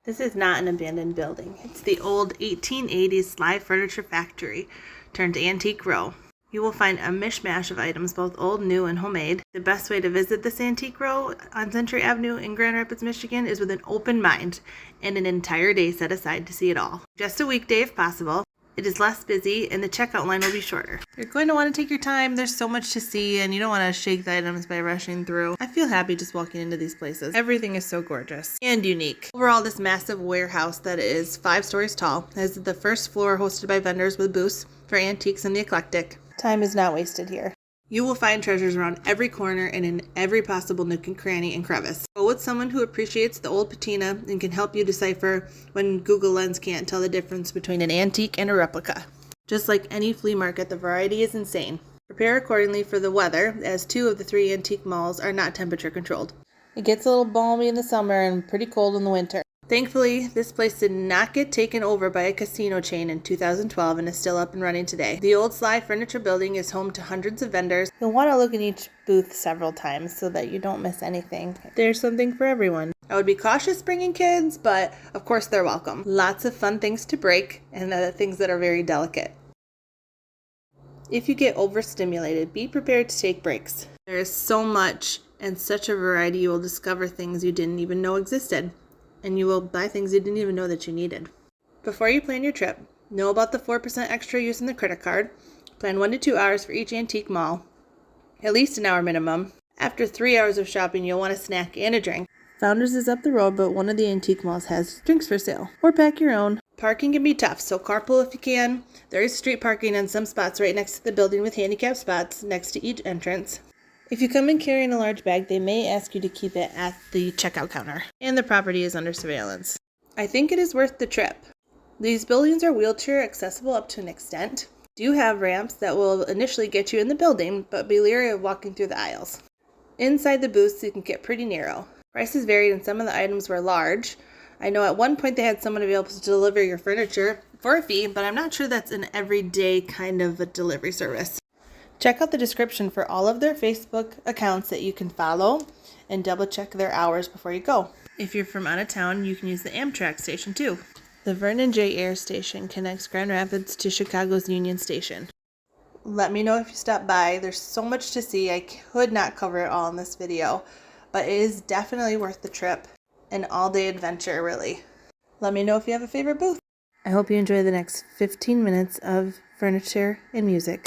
This is not an abandoned building. It's the old 1880s Sligh Furniture factory turned antique row. You will find a mishmash of items, both old, new, and homemade. The best way to visit this antique row on Century Avenue in Grand Rapids, Michigan is with an open mind and an entire day set aside to see it all. Just a weekday if possible. It is less busy and the checkout line will be shorter. You're going to want to take your time. There's so much to see and you don't want to shake the items by rushing through. I feel happy just walking into these places. Everything is so gorgeous and unique. Overall, this massive warehouse that is 5 stories tall has the first floor hosted by vendors with booths for antiques and the eclectic. Time is not wasted here. You will find treasures around every corner and in every possible nook and cranny and crevice. Go with someone who appreciates the old patina and can help you decipher when Google Lens can't tell the difference between an antique and a replica. Just like any flea market, the variety is insane. Prepare accordingly for the weather, as 2 of the 3 antique malls are not temperature controlled. It gets a little balmy in the summer and pretty cold in the winter. Thankfully, this place did not get taken over by a casino chain in 2012 and is still up and running today. The old Sligh Furniture building is home to hundreds of vendors. You'll want to look in each booth several times so that you don't miss anything. There's something for everyone. I would be cautious bringing kids, but of course they're welcome. Lots of fun things to break and things that are very delicate. If you get overstimulated, be prepared to take breaks. There is so much and such a variety, you will discover things you didn't even know existed. And you will buy things you didn't even know that you needed. Before you plan your trip, know about the 4% extra using the credit card. Plan 1 to 2 hours for each antique mall, at least an hour minimum. After 3 hours of shopping, you'll want a snack and a drink. Founders is up the road, but one of the antique malls has drinks for sale, or pack your own. Parking can be tough, so carpool if you can. There is street parking on some spots right next to the building with handicap spots next to each entrance. If you come in carrying a large bag, they may ask you to keep it at the checkout counter, and the property is under surveillance. I think it is worth the trip. These buildings are wheelchair accessible up to an extent. Do have ramps that will initially get you in the building, but be leery of walking through the aisles. Inside the booths, it can get pretty narrow. Prices varied and some of the items were large. I know at one point they had someone available to deliver your furniture for a fee, but I'm not sure that's an everyday kind of a delivery service. Check out the description for all of their Facebook accounts that you can follow and double check their hours before you go. If you're from out of town, you can use the Amtrak station too. The Vernon J. Air Station connects Grand Rapids to Chicago's Union Station. Let me know if you stop by. There's so much to see. I could not cover it all in this video, but it is definitely worth the trip. An all-day adventure, really. Let me know if you have a favorite booth. I hope you enjoy the next 15 minutes of furniture and music.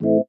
You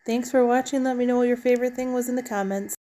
Thanks for watching. Let me know what your favorite thing was in the comments.